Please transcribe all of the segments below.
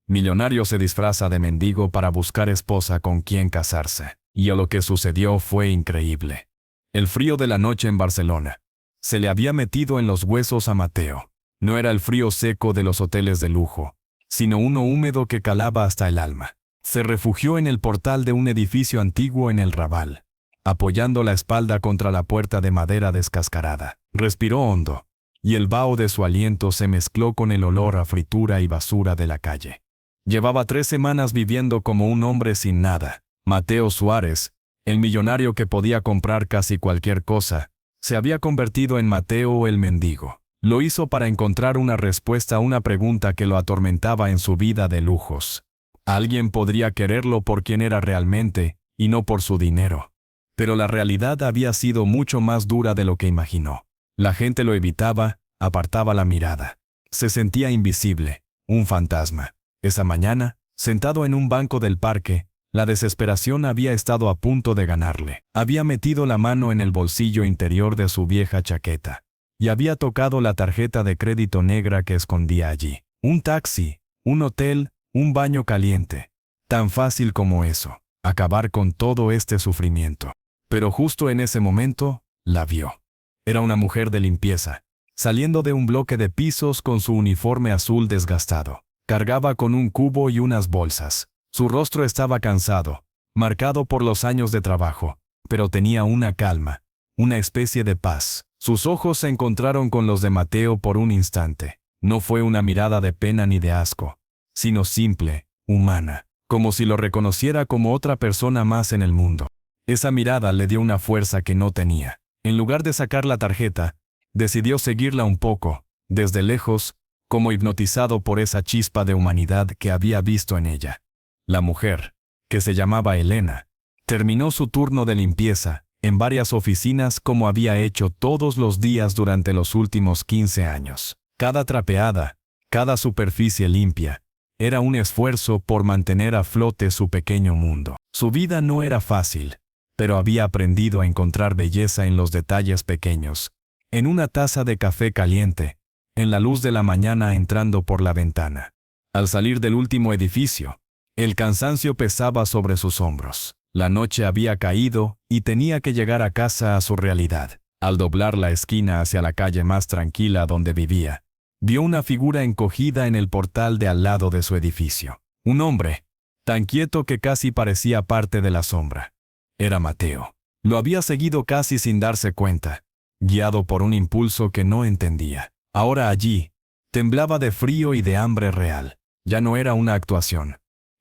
Millonario se disfraza de mendigo para buscar esposa con quien casarse. Y lo que sucedió fue increíble. El frío de la noche en Barcelona se le había metido en los huesos a Mateo. No era el frío seco de los hoteles de lujo, sino uno húmedo que calaba hasta el alma. Se refugió en el portal de un edificio antiguo en el Raval, apoyando la espalda contra la puerta de madera descascarada. Respiró hondo, y el vaho de su aliento se mezcló con el olor a fritura y basura de la calle. Llevaba 3 semanas viviendo como un hombre sin nada. Mateo Suárez, el millonario que podía comprar casi cualquier cosa, se había convertido en Mateo el mendigo. Lo hizo para encontrar una respuesta a una pregunta que lo atormentaba en su vida de lujos. Alguien podría quererlo por quien era realmente, y no por su dinero. Pero la realidad había sido mucho más dura de lo que imaginó. La gente lo evitaba, apartaba la mirada. Se sentía invisible, un fantasma. Esa mañana, sentado en un banco del parque, la desesperación había estado a punto de ganarle. Había metido la mano en el bolsillo interior de su vieja chaqueta y había tocado la tarjeta de crédito negra que escondía allí. Un taxi, un hotel, un baño caliente. Tan fácil como eso, acabar con todo este sufrimiento. Pero justo en ese momento, la vio. Era una mujer de limpieza, saliendo de un bloque de pisos con su uniforme azul desgastado. Cargaba con un cubo y unas bolsas. Su rostro estaba cansado, marcado por los años de trabajo, pero tenía una calma, una especie de paz. Sus ojos se encontraron con los de Mateo por un instante. No fue una mirada de pena ni de asco, sino simple, humana, como si lo reconociera como otra persona más en el mundo. Esa mirada le dio una fuerza que no tenía. En lugar de sacar la tarjeta, decidió seguirla un poco, desde lejos, como hipnotizado por esa chispa de humanidad que había visto en ella. La mujer, que se llamaba Elena, terminó su turno de limpieza en varias oficinas como había hecho todos los días durante los últimos 15 años. Cada trapeada, cada superficie limpia, era un esfuerzo por mantener a flote su pequeño mundo. Su vida no era fácil, pero había aprendido a encontrar belleza en los detalles pequeños, en una taza de café caliente, en la luz de la mañana entrando por la ventana. Al salir del último edificio, el cansancio pesaba sobre sus hombros. La noche había caído y tenía que llegar a casa a su realidad. Al doblar la esquina hacia la calle más tranquila donde vivía, vio una figura encogida en el portal de al lado de su edificio. Un hombre, tan quieto que casi parecía parte de la sombra. Era Mateo. Lo había seguido casi sin darse cuenta, guiado por un impulso que no entendía. Ahora allí, temblaba de frío y de hambre real. Ya no era una actuación.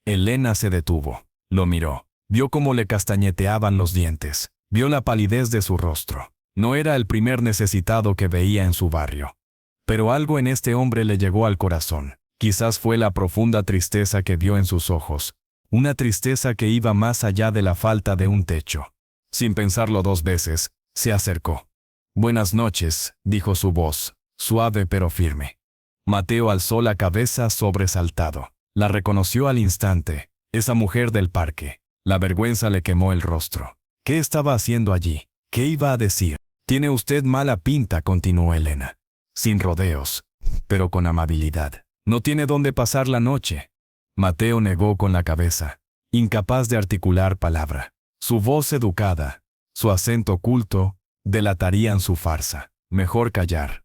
Elena se detuvo. Lo miró. Vio cómo le castañeteaban los dientes. Vio la palidez de su rostro. No era el primer necesitado que veía en su barrio. Pero algo en este hombre le llegó al corazón. Quizás fue la profunda tristeza que vio en sus ojos. Una tristeza que iba más allá de la falta de un techo. Sin pensarlo 2 veces, se acercó. «Buenas noches», dijo su voz, suave pero firme. Mateo alzó la cabeza sobresaltado. La reconoció al instante, esa mujer del parque. La vergüenza le quemó el rostro. ¿Qué estaba haciendo allí? ¿Qué iba a decir? «Tiene usted mala pinta», continuó Elena, sin rodeos, pero con amabilidad. «No tiene dónde pasar la noche». Mateo negó con la cabeza, incapaz de articular palabra. Su voz educada, su acento culto, delatarían su farsa. Mejor callar.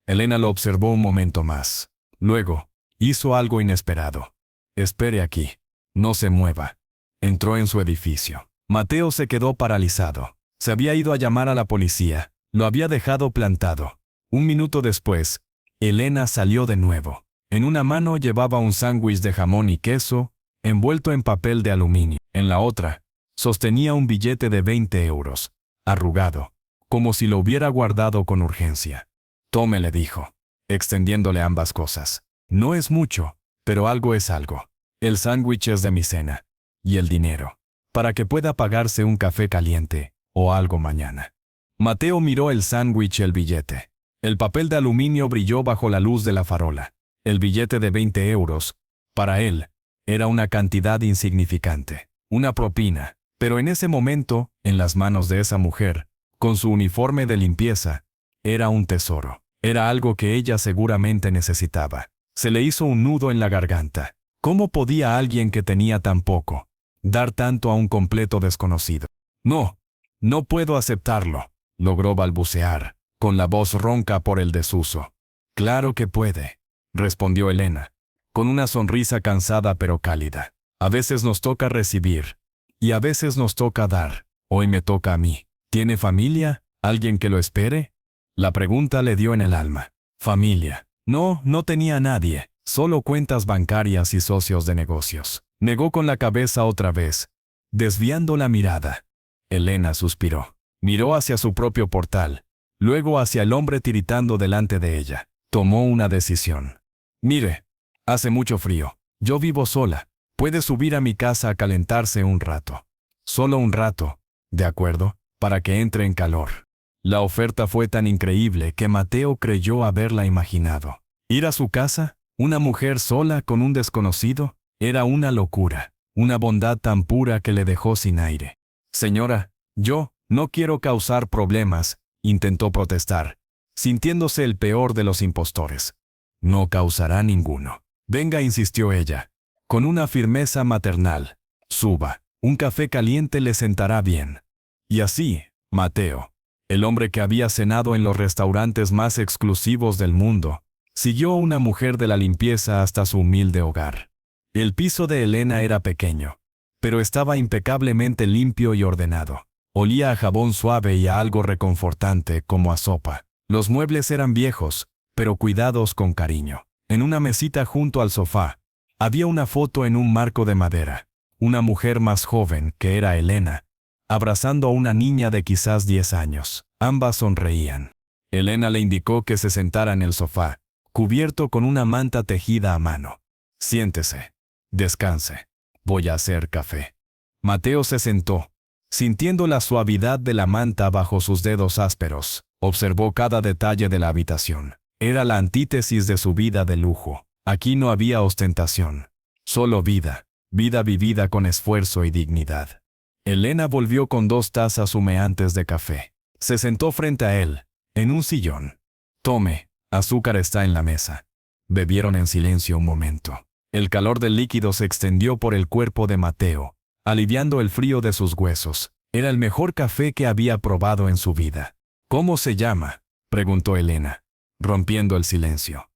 Elena lo observó un momento más. Luego, hizo algo inesperado. «Espere aquí. No se mueva». Entró en su edificio. Mateo se quedó paralizado. Se había ido a llamar a la policía. Lo había dejado plantado. Un minuto después, Elena salió de nuevo. En una mano llevaba un sándwich de jamón y queso, envuelto en papel de aluminio. En la otra, sostenía un billete de 20 euros, arrugado, como si lo hubiera guardado con urgencia. «Tome», le dijo, extendiéndole ambas cosas. «No es mucho, pero algo es algo. El sándwich es de mi cena. Y el dinero, para que pueda pagarse un café caliente, o algo mañana». Mateo miró el sándwich y el billete. El papel de aluminio brilló bajo la luz de la farola. El billete de 20 euros, para él, era una cantidad insignificante, una propina. Pero en ese momento, en las manos de esa mujer, con su uniforme de limpieza, era un tesoro. Era algo que ella seguramente necesitaba. Se le hizo un nudo en la garganta. ¿Cómo podía alguien que tenía tan poco dar tanto a un completo desconocido? No, no puedo aceptarlo, logró balbucear, con la voz ronca por el desuso. Claro que puede, respondió Elena, con una sonrisa cansada pero cálida. A veces nos toca recibir, y a veces nos toca dar. Hoy me toca a mí. ¿Tiene familia? ¿Alguien que lo espere? La pregunta le dio en el alma. ¿Familia? No, no tenía a nadie, solo cuentas bancarias y socios de negocios. Negó con la cabeza otra vez, desviando la mirada. Elena suspiró. Miró hacia su propio portal, luego hacia el hombre tiritando delante de ella. Tomó una decisión. Mire, hace mucho frío. Yo vivo sola. Puede subir a mi casa a calentarse un rato. Solo un rato, ¿de acuerdo? Para que entre en calor. La oferta fue tan increíble que Mateo creyó haberla imaginado. Ir a su casa, una mujer sola con un desconocido, era una locura, una bondad tan pura que le dejó sin aire. Señora, yo no quiero causar problemas, intentó protestar, sintiéndose el peor de los impostores. No causará ninguno. Venga, insistió ella, con una firmeza maternal. Suba, un café caliente le sentará bien. Y así, Mateo, el hombre que había cenado en los restaurantes más exclusivos del mundo, siguió a una mujer de la limpieza hasta su humilde hogar. El piso de Elena era pequeño, pero estaba impecablemente limpio y ordenado. Olía a jabón suave y a algo reconfortante como a sopa. Los muebles eran viejos, pero cuidados con cariño. En una mesita junto al sofá, había una foto en un marco de madera. Una mujer más joven, que era Elena, abrazando a una niña de quizás 10 años. Ambas sonreían. Elena le indicó que se sentara en el sofá, cubierto con una manta tejida a mano. Siéntese. Descanse. Voy a hacer café. Mateo se sentó, sintiendo la suavidad de la manta bajo sus dedos ásperos. Observó cada detalle de la habitación. Era la antítesis de su vida de lujo. Aquí no había ostentación. Solo vida. Vida vivida con esfuerzo y dignidad. Elena volvió con 2 tazas humeantes de café. Se sentó frente a él, en un sillón. Tome, azúcar está en la mesa. Bebieron en silencio un momento. El calor del líquido se extendió por el cuerpo de Mateo, aliviando el frío de sus huesos. Era el mejor café que había probado en su vida. ¿Cómo se llama?, preguntó Elena, rompiendo el silencio.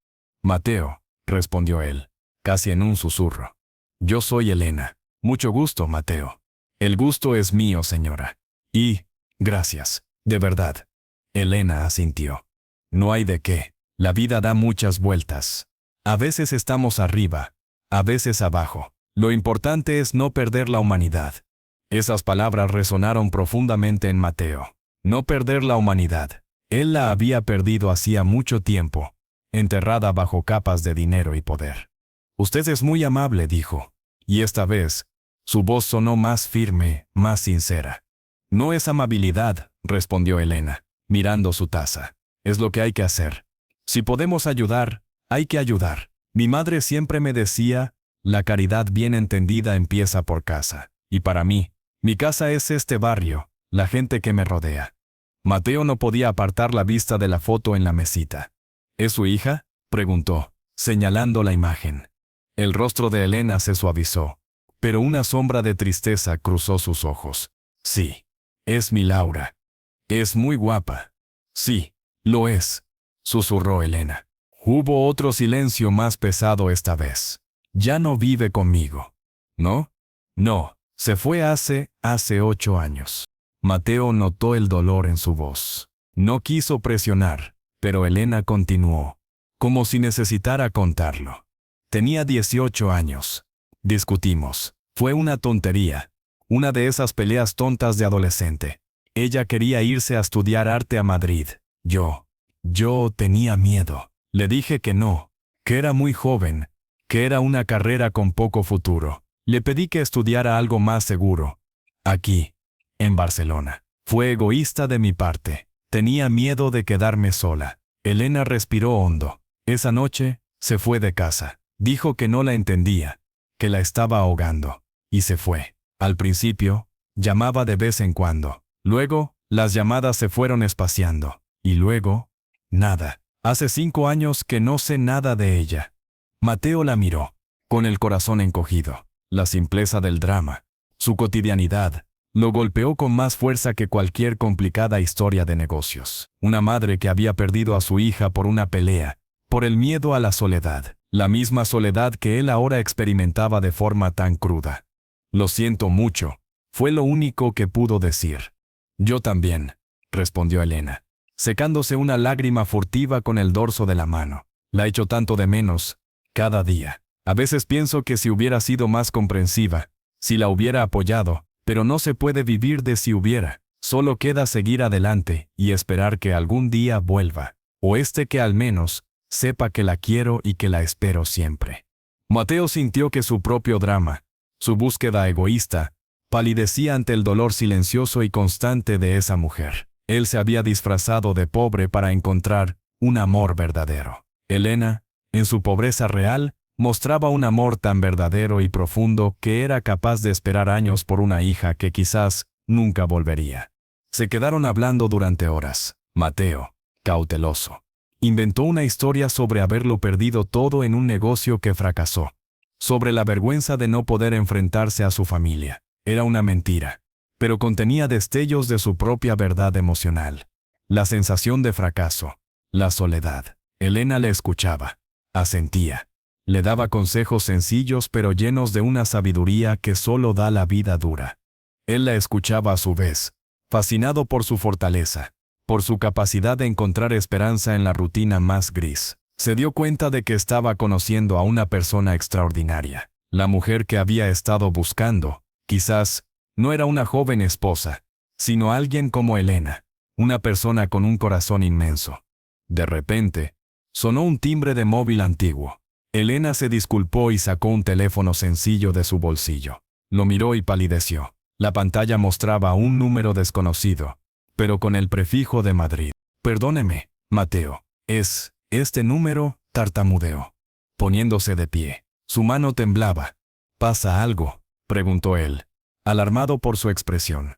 Mateo, respondió él, casi en un susurro. Yo soy Elena. Mucho gusto, Mateo. El gusto es mío, señora. Y, gracias, de verdad. Elena asintió. No hay de qué. La vida da muchas vueltas. A veces estamos arriba, a veces abajo. Lo importante es no perder la humanidad. Esas palabras resonaron profundamente en Mateo. No perder la humanidad. Él la había perdido hacía mucho tiempo, enterrada bajo capas de dinero y poder. Usted es muy amable, dijo. Y esta vez, su voz sonó más firme, más sincera. No es amabilidad, respondió Elena, mirando su taza. Es lo que hay que hacer. Si podemos ayudar, hay que ayudar. Mi madre siempre me decía, la caridad bien entendida empieza por casa. Y para mí, mi casa es este barrio, la gente que me rodea. Mateo no podía apartar la vista de la foto en la mesita. ¿Es su hija?, preguntó, señalando la imagen. El rostro de Elena se suavizó, pero una sombra de tristeza cruzó sus ojos. Sí, es mi Laura. Es muy guapa. Sí, lo es, susurró Elena. Hubo otro silencio más pesado esta vez. Ya no vive conmigo. ¿No? No, se fue hace 8 años. Mateo notó el dolor en su voz. No quiso presionar, pero Elena continuó, como si necesitara contarlo. Tenía 18 años. Discutimos. Fue una tontería. Una de esas peleas tontas de adolescente. Ella quería irse a estudiar arte a Madrid. Yo tenía miedo. Le dije que no, que era muy joven, que era una carrera con poco futuro. Le pedí que estudiara algo más seguro. Aquí, en Barcelona. Fue egoísta de mi parte. Tenía miedo de quedarme sola. Elena respiró hondo. Esa noche, se fue de casa. Dijo que no la entendía, que la estaba ahogando. Y se fue. Al principio, llamaba de vez en cuando. Luego, las llamadas se fueron espaciando. Y luego, nada. Hace 5 años que no sé nada de ella. Mateo la miró. con el corazón encogido. La simpleza del drama, su cotidianidad, lo golpeó con más fuerza que cualquier complicada historia de negocios. Una madre que había perdido a su hija por una pelea, por el miedo a la soledad, la misma soledad que él ahora experimentaba de forma tan cruda. Lo siento mucho, fue lo único que pudo decir. Yo también, respondió Elena, secándose una lágrima furtiva con el dorso de la mano. La echo tanto de menos, cada día. A veces pienso que si hubiera sido más comprensiva, si la hubiera apoyado, pero no se puede vivir de si hubiera. Solo queda seguir adelante y esperar que algún día vuelva, o que al menos sepa que la quiero y que la espero siempre. Mateo sintió que su propio drama, su búsqueda egoísta, palidecía ante el dolor silencioso y constante de esa mujer. Él se había disfrazado de pobre para encontrar un amor verdadero. Elena, en su pobreza real, mostraba un amor tan verdadero y profundo que era capaz de esperar años por una hija que quizás nunca volvería. Se quedaron hablando durante horas. Mateo, cauteloso, inventó una historia sobre haberlo perdido todo en un negocio que fracasó, sobre la vergüenza de no poder enfrentarse a su familia. Era una mentira, pero contenía destellos de su propia verdad emocional. La sensación de fracaso, la soledad. Elena le escuchaba, asentía. Le daba consejos sencillos pero llenos de una sabiduría que solo da la vida dura. Él la escuchaba a su vez, fascinado por su fortaleza, por su capacidad de encontrar esperanza en la rutina más gris. Se dio cuenta de que estaba conociendo a una persona extraordinaria. La mujer que había estado buscando, quizás, no era una joven esposa, sino alguien como Elena, una persona con un corazón inmenso. De repente, sonó un timbre de móvil antiguo. Elena se disculpó y sacó un teléfono sencillo de su bolsillo. Lo miró y palideció. La pantalla mostraba un número desconocido, pero con el prefijo de Madrid. Perdóneme, Mateo, ¿es este número? Tartamudeó, poniéndose de pie. Su mano temblaba. ¿Pasa algo?, preguntó él, alarmado por su expresión.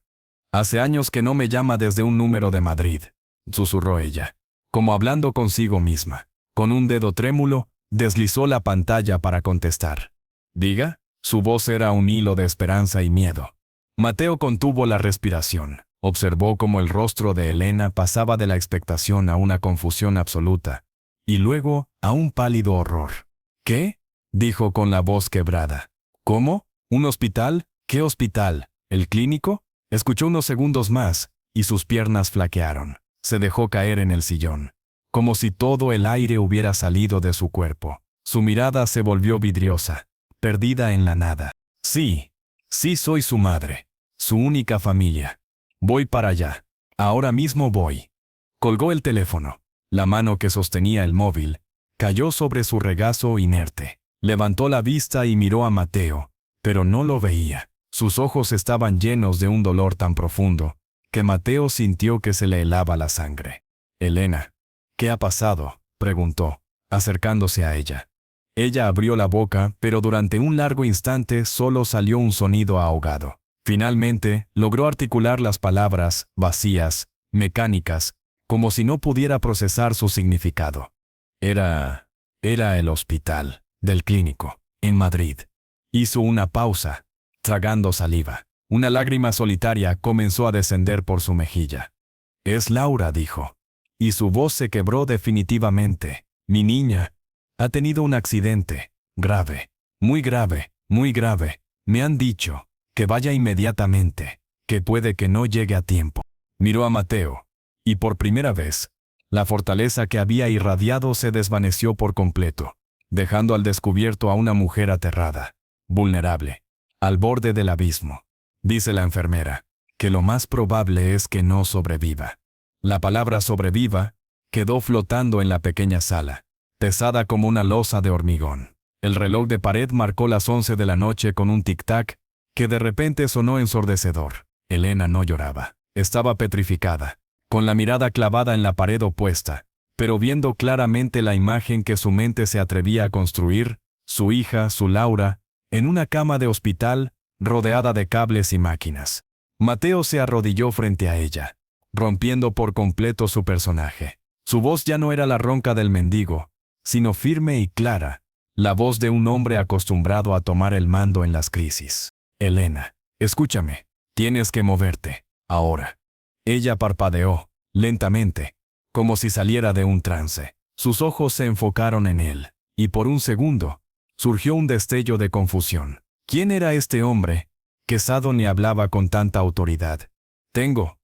Hace años que no me llama desde un número de Madrid, susurró ella, como hablando consigo misma. Con un dedo trémulo, deslizó la pantalla para contestar. ¿Diga? Su voz era un hilo de esperanza y miedo. Mateo contuvo la respiración. Observó cómo el rostro de Elena pasaba de la expectación a una confusión absoluta, y luego a un pálido horror. ¿Qué?, dijo con la voz quebrada. ¿Cómo? ¿Un hospital? ¿Qué hospital? ¿El clínico? Escuchó unos segundos más, y sus piernas flaquearon. Se dejó caer en el sillón, como si todo el aire hubiera salido de su cuerpo. Su mirada se volvió vidriosa, perdida en la nada. Sí, soy su madre, su única familia. Voy para allá. Ahora mismo voy. Colgó el teléfono. La mano que sostenía el móvil cayó sobre su regazo inerte. Levantó la vista y miró a Mateo, pero no lo veía. Sus ojos estaban llenos de un dolor tan profundo que Mateo sintió que se le helaba la sangre. Elena, ¿qué ha pasado?, preguntó, acercándose a ella. Ella abrió la boca, pero durante un largo instante solo salió un sonido ahogado. Finalmente, logró articular las palabras, vacías, mecánicas, como si no pudiera procesar su significado. Era el hospital del clínico, en Madrid. Hizo una pausa, tragando saliva. Una lágrima solitaria comenzó a descender por su mejilla. Es Laura, dijo. Y su voz se quebró definitivamente. Mi niña ha tenido un accidente. Grave. Muy grave, muy grave. Me han dicho que vaya inmediatamente, que puede que no llegue a tiempo. Miró a Mateo, y por primera vez, la fortaleza que había irradiado se desvaneció por completo, dejando al descubierto a una mujer aterrada, vulnerable, al borde del abismo. Dice la enfermera, que lo más probable es que no sobreviva. La palabra sobreviva quedó flotando en la pequeña sala, pesada como una losa de hormigón. El reloj de pared marcó las 11 de la noche con un tic-tac que de repente sonó ensordecedor. Elena no lloraba. Estaba petrificada, con la mirada clavada en la pared opuesta, pero viendo claramente la imagen que su mente se atrevía a construir, su hija, su Laura, en una cama de hospital, rodeada de cables y máquinas. Mateo se arrodilló frente a ella, rompiendo por completo su personaje. Su voz ya no era la ronca del mendigo, sino firme y clara, La voz de un hombre acostumbrado a tomar el mando en las crisis. Elena, escúchame. Tienes que moverte. Ahora. Ella parpadeó, lentamente, como si saliera de un trance. Sus ojos se enfocaron en él, y por un segundo, surgió un destello de confusión. ¿Quién era este hombre? Que Sado le hablaba con tanta autoridad. Tengo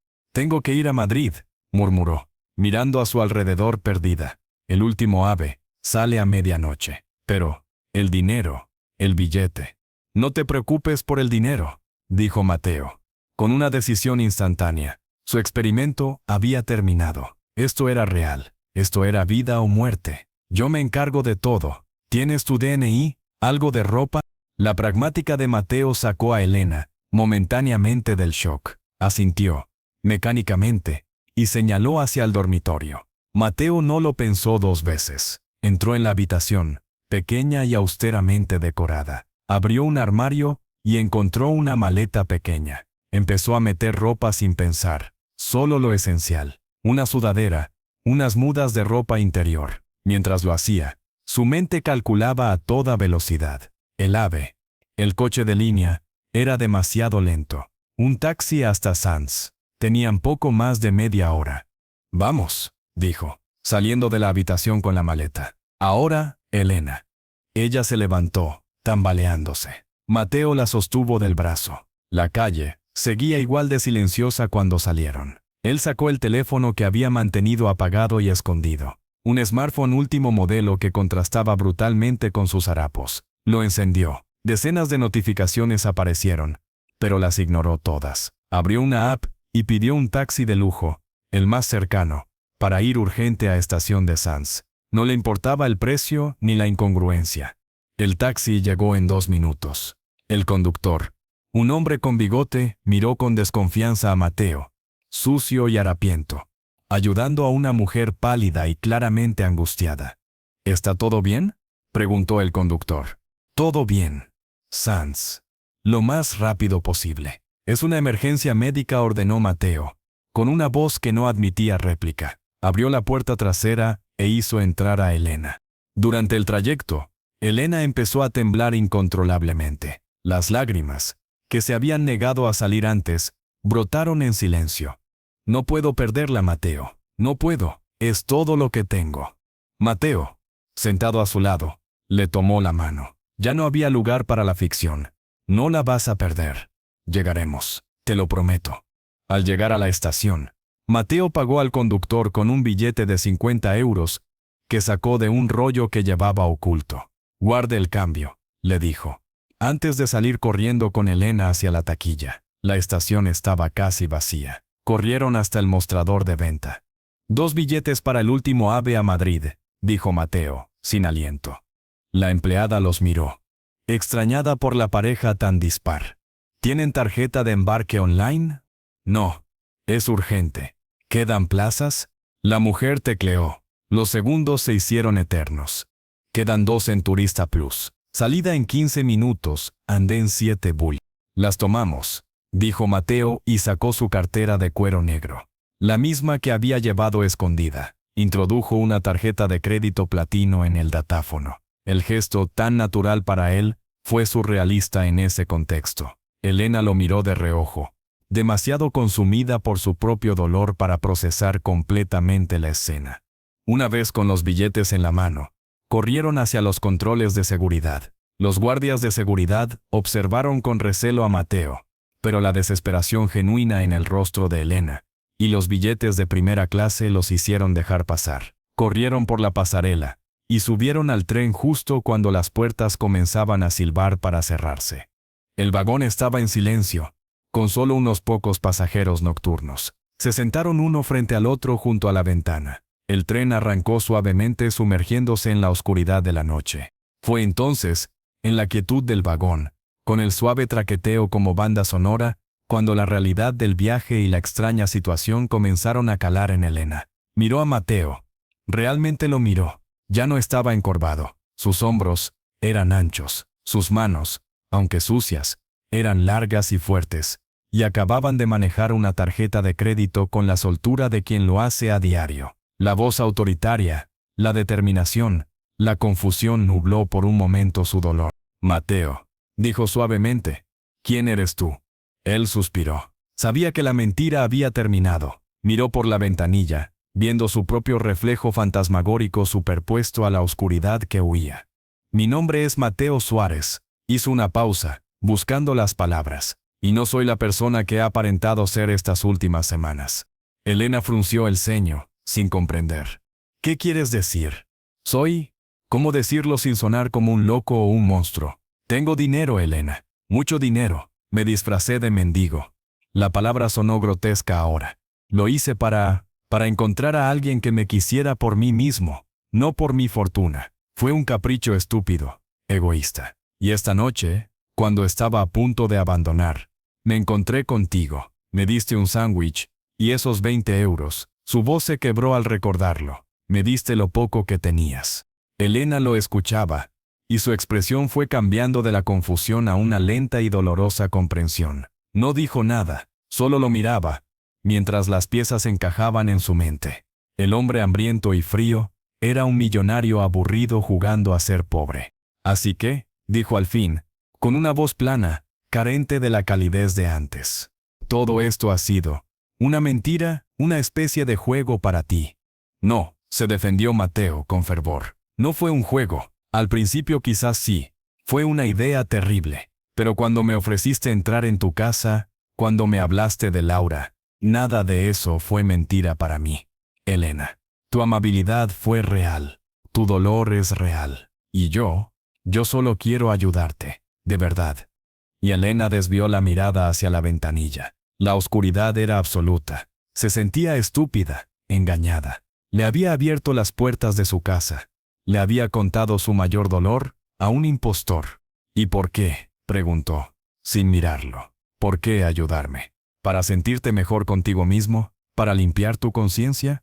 que ir a Madrid, murmuró, mirando a su alrededor perdida. El último ave sale a medianoche. Pero, el dinero, el billete. No te preocupes por el dinero, dijo Mateo, con una decisión instantánea. Su experimento había terminado. Esto era real. Esto era vida o muerte. Yo me encargo de todo. ¿Tienes tu DNI? ¿Algo de ropa? La pragmática de Mateo sacó a Elena, momentáneamente del shock. Asintió, mecánicamente, y señaló hacia el dormitorio. Mateo no lo pensó dos veces. Entró en la habitación, pequeña y austeramente decorada. Abrió un armario y encontró una maleta pequeña. Empezó a meter ropa sin pensar, solo lo esencial. Una sudadera, unas mudas de ropa interior. Mientras lo hacía, su mente calculaba a toda velocidad. El AVE, el coche de línea, era demasiado lento. Un taxi hasta Sanz. Tenían poco más de media hora. Vamos, dijo, saliendo de la habitación con la maleta. Ahora, Elena. Ella se levantó, tambaleándose. Mateo la sostuvo del brazo. La calle seguía igual de silenciosa cuando salieron. Él sacó el teléfono que había mantenido apagado y escondido. Un smartphone último modelo que contrastaba brutalmente con sus harapos. Lo encendió. Decenas de notificaciones aparecieron, pero las ignoró todas. Abrió una app y pidió un taxi de lujo, el más cercano, para ir urgente a estación de Sanz. No le importaba el precio ni la incongruencia. El taxi llegó en 2 minutos. El conductor, un hombre con bigote, miró con desconfianza a Mateo, sucio y harapiento, ayudando a una mujer pálida y claramente angustiada. ¿Está todo bien?, preguntó el conductor. Todo bien. Sanz. Lo más rápido posible. Es una emergencia médica, ordenó Mateo, con una voz que no admitía réplica. Abrió la puerta trasera e hizo entrar a Elena. Durante el trayecto, Elena empezó a temblar incontrolablemente. Las lágrimas, que se habían negado a salir antes, brotaron en silencio. No puedo perderla, Mateo. No puedo. Es todo lo que tengo. Mateo, sentado a su lado, le tomó la mano. Ya no había lugar para la ficción. No la vas a perder. Llegaremos, te lo prometo. Al llegar a la estación, Mateo pagó al conductor con un billete de 50 euros que sacó de un rollo que llevaba oculto. Guarde el cambio, le dijo, antes de salir corriendo con Elena hacia la taquilla. La estación estaba casi vacía. Corrieron hasta el mostrador de venta. 2 billetes para el último AVE a Madrid, dijo Mateo, sin aliento. La empleada los miró, extrañada por la pareja tan dispar. ¿Tienen tarjeta de embarque online? No. Es urgente. ¿Quedan plazas? La mujer tecleó. Los segundos se hicieron eternos. Quedan 2 en Turista Plus. Salida en 15 minutos, andén 7 bull. Las tomamos, dijo Mateo y sacó su cartera de cuero negro. La misma que había llevado escondida. Introdujo una tarjeta de crédito platino en el datáfono. El gesto, tan natural para él, fue surrealista en ese contexto. Elena lo miró de reojo, demasiado consumida por su propio dolor para procesar completamente la escena. Una vez con los billetes en la mano, corrieron hacia los controles de seguridad. Los guardias de seguridad observaron con recelo a Mateo, pero la desesperación genuina en el rostro de Elena y los billetes de primera clase los hicieron dejar pasar. Corrieron por la pasarela y subieron al tren justo cuando las puertas comenzaban a silbar para cerrarse. El vagón estaba en silencio, con solo unos pocos pasajeros nocturnos. Se sentaron uno frente al otro junto a la ventana. El tren arrancó suavemente sumergiéndose en la oscuridad de la noche. Fue entonces, en la quietud del vagón, con el suave traqueteo como banda sonora, cuando la realidad del viaje y la extraña situación comenzaron a calar en Elena. Miró a Mateo. Realmente lo miró. Ya no estaba encorvado. Sus hombros eran anchos. Sus manos, aunque sucias, eran largas y fuertes, y acababan de manejar una tarjeta de crédito con la soltura de quien lo hace a diario. La voz autoritaria, la determinación, La confusión nubló por un momento su dolor. Mateo, dijo suavemente, ¿quién eres tú? Él suspiró. Sabía que la mentira había terminado. Miró por la ventanilla, viendo su propio reflejo fantasmagórico superpuesto a la oscuridad que huía. Mi nombre es Mateo Suárez. Hizo una pausa, buscando las palabras. Y no soy la persona que ha aparentado ser estas últimas semanas. Elena frunció el ceño, sin comprender. ¿Qué quieres decir? Soy... ¿Cómo decirlo sin sonar como un loco o un monstruo? Tengo dinero, Elena. Mucho dinero. Me disfracé de mendigo. La palabra sonó grotesca ahora. Lo hice para encontrar a alguien que me quisiera por mí mismo, no por mi fortuna. Fue un capricho estúpido, egoísta. Y esta noche, cuando estaba a punto de abandonar, me encontré contigo. Me diste un sándwich, y esos 20 euros. Su voz se quebró al recordarlo. Me diste lo poco que tenías. Elena lo escuchaba, y su expresión fue cambiando de la confusión a una lenta y dolorosa comprensión. No dijo nada, solo lo miraba, mientras las piezas encajaban en su mente. El hombre hambriento y frío era un millonario aburrido jugando a ser pobre. Así que, dijo al fin, con una voz plana, carente de la calidez de antes. Todo esto ha sido una mentira, una especie de juego para ti. No, se defendió Mateo con fervor. No fue un juego. Al principio quizás sí. Fue una idea terrible. Pero cuando me ofreciste entrar en tu casa, cuando me hablaste de Laura, nada de eso fue mentira para mí. Elena, tu amabilidad fue real. Tu dolor es real. Y yo solo quiero ayudarte. De verdad. Y Elena desvió la mirada hacia la ventanilla. La oscuridad era absoluta. Se sentía estúpida, engañada. Le había abierto las puertas de su casa. Le había contado su mayor dolor a un impostor. ¿Y por qué?, preguntó, sin mirarlo. ¿Por qué ayudarme? ¿Para sentirte mejor contigo mismo? ¿Para limpiar tu conciencia?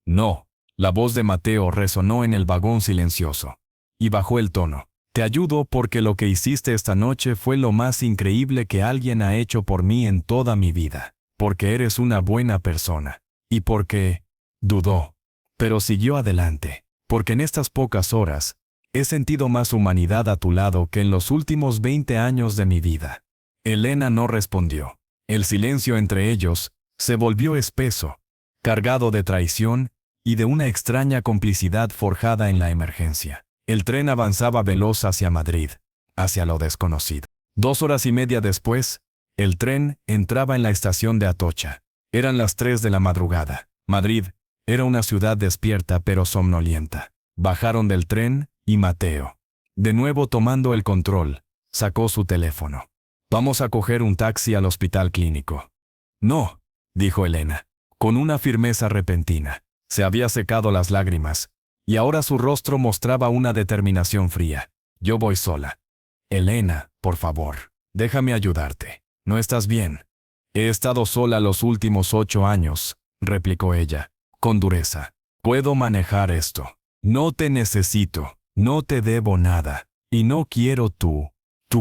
No. La voz de Mateo resonó en el vagón silencioso. Y bajó el tono. Te ayudo porque lo que hiciste esta noche fue lo más increíble que alguien ha hecho por mí en toda mi vida. Porque eres una buena persona. Y porque... dudó. Pero siguió adelante. Porque en estas pocas horas, he sentido más humanidad a tu lado que en los últimos 20 años de mi vida. Elena no respondió. El silencio entre ellos se volvió espeso, cargado de traición y de una extraña complicidad forjada en la emergencia. El tren avanzaba veloz hacia Madrid, hacia lo desconocido. 2 horas y media después, el tren entraba en la estación de Atocha. Eran las 3 de la madrugada. Madrid era una ciudad despierta pero somnolienta. Bajaron del tren y Mateo, de nuevo tomando el control, sacó su teléfono. Vamos a coger un taxi al hospital clínico. No, dijo Elena, con una firmeza repentina. Se había secado las lágrimas, y ahora su rostro mostraba una determinación fría. Yo voy sola. Elena, por favor, déjame ayudarte. ¿No estás bien? He estado sola los últimos 8 años, replicó ella, con dureza. Puedo manejar esto. No te necesito, no te debo nada, y no quiero tu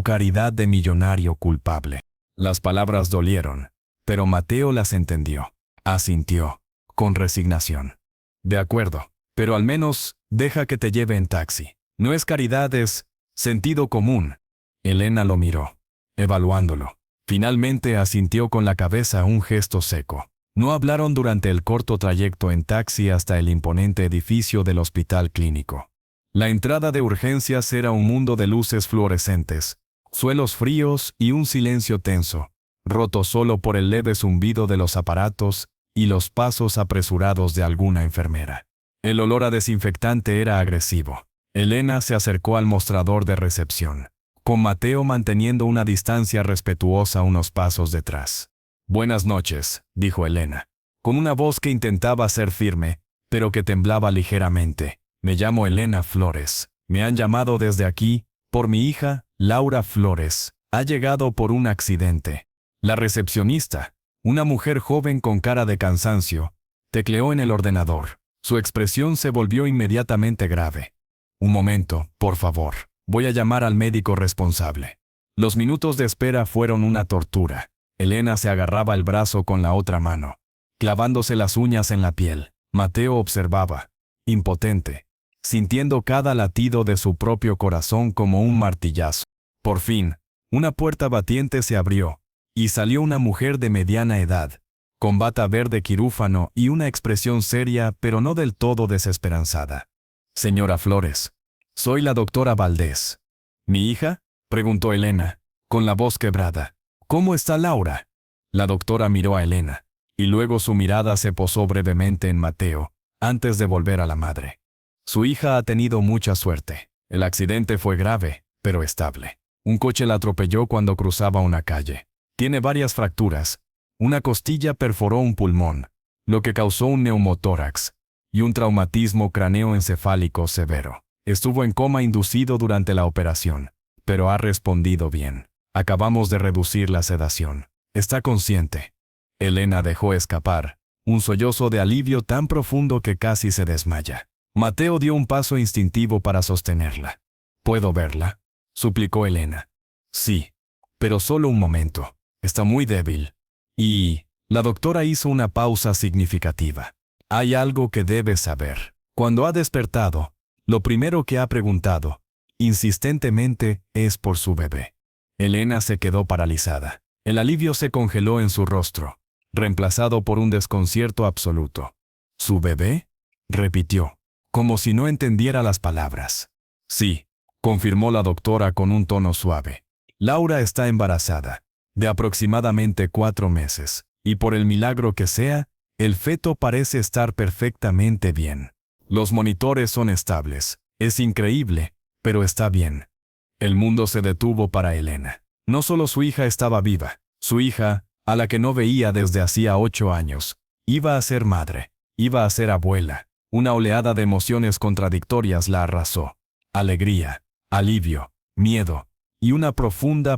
caridad de millonario culpable. Las palabras dolieron, pero Mateo las entendió. Asintió, con resignación. De acuerdo, pero al menos deja que te lleve en taxi. No es caridad, es sentido común. Elena lo miró, evaluándolo. Finalmente asintió con la cabeza, un gesto seco. No hablaron durante el corto trayecto en taxi hasta el imponente edificio del hospital clínico. La entrada de urgencias era un mundo de luces fluorescentes, suelos fríos y un silencio tenso, roto solo por el leve zumbido de los aparatos y los pasos apresurados de alguna enfermera. El olor a desinfectante era agresivo. Elena se acercó al mostrador de recepción, con Mateo manteniendo una distancia respetuosa unos pasos detrás. Buenas noches, dijo Elena, con una voz que intentaba ser firme, pero que temblaba ligeramente. Me llamo Elena Flores. Me han llamado desde aquí, por mi hija, Laura Flores. Ha llegado por un accidente. La recepcionista, una mujer joven con cara de cansancio, tecleó en el ordenador. Su expresión se volvió inmediatamente grave. Un momento, por favor. Voy a llamar al médico responsable. Los minutos de espera fueron una tortura. Elena se agarraba el brazo con la otra mano, clavándose las uñas en la piel. Mateo observaba, impotente, sintiendo cada latido de su propio corazón como un martillazo. Por fin, una puerta batiente se abrió, y salió una mujer de mediana edad, con bata verde quirúfano y una expresión seria pero no del todo desesperanzada. «Señora Flores, soy la doctora Valdés». «¿Mi hija?», preguntó Elena, con la voz quebrada. «¿Cómo está Laura?». La doctora miró a Elena, y luego su mirada se posó brevemente en Mateo, antes de volver a la madre. «Su hija ha tenido mucha suerte. El accidente fue grave, pero estable. Un coche la atropelló cuando cruzaba una calle. Tiene varias fracturas. Una costilla perforó un pulmón, lo que causó un neumotórax, y un traumatismo craneoencefálico severo. Estuvo en coma inducido durante la operación, pero ha respondido bien. Acabamos de reducir la sedación. Está consciente». Elena dejó escapar un sollozo de alivio tan profundo que casi se desmaya. Mateo dio un paso instintivo para sostenerla. «¿Puedo verla?», suplicó Elena. «Sí, pero solo un momento. Está muy débil». Y la doctora hizo una pausa significativa. «Hay algo que debes saber. Cuando ha despertado, lo primero que ha preguntado, insistentemente, es por su bebé». Elena se quedó paralizada. El alivio se congeló en su rostro, reemplazado por un desconcierto absoluto. «¿Su bebé?», repitió, como si no entendiera las palabras. «Sí», confirmó la doctora con un tono suave. «Laura está embarazada, de aproximadamente 4 meses, y por el milagro que sea, el feto parece estar perfectamente bien. Los monitores son estables. Es increíble, pero está bien». El mundo se detuvo para Elena. No solo su hija estaba viva, su hija, a la que no veía desde hacía 8 años, iba a ser madre, iba a ser abuela. Una oleada de emociones contradictorias la arrasó. Alegría, alivio, miedo, y una profunda